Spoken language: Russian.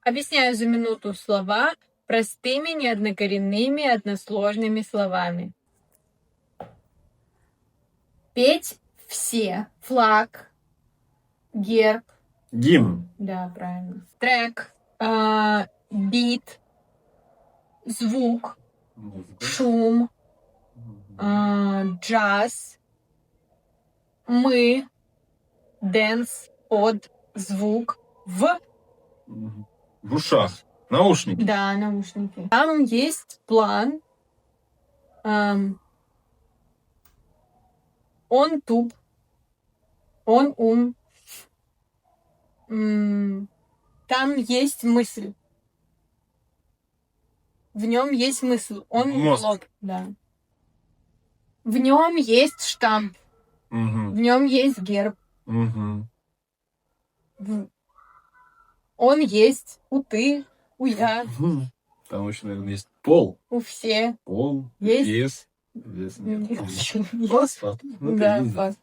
Объясняю за минуту слова простыми, неоднокоренными, односложными словами. Петь все. Флаг. Герб. Гимн. Да, правильно. Трек. Бит. Звук. Шум. Джаз. Мы. Дэнс. Под. Звук. В. В ушах. Наушники. Да, наушники. Там есть план. Он туп. Он ум. Там есть мысль. В нем есть мысль. Он Мозг. лоб. Да. В нем есть штамп. В нем есть герб. Он есть у ты, у я, Там еще, наверное, есть пол. у все. Пол. Есть. Вес. Вес. Нет. Фосфат. Ну, Да, ты не фас.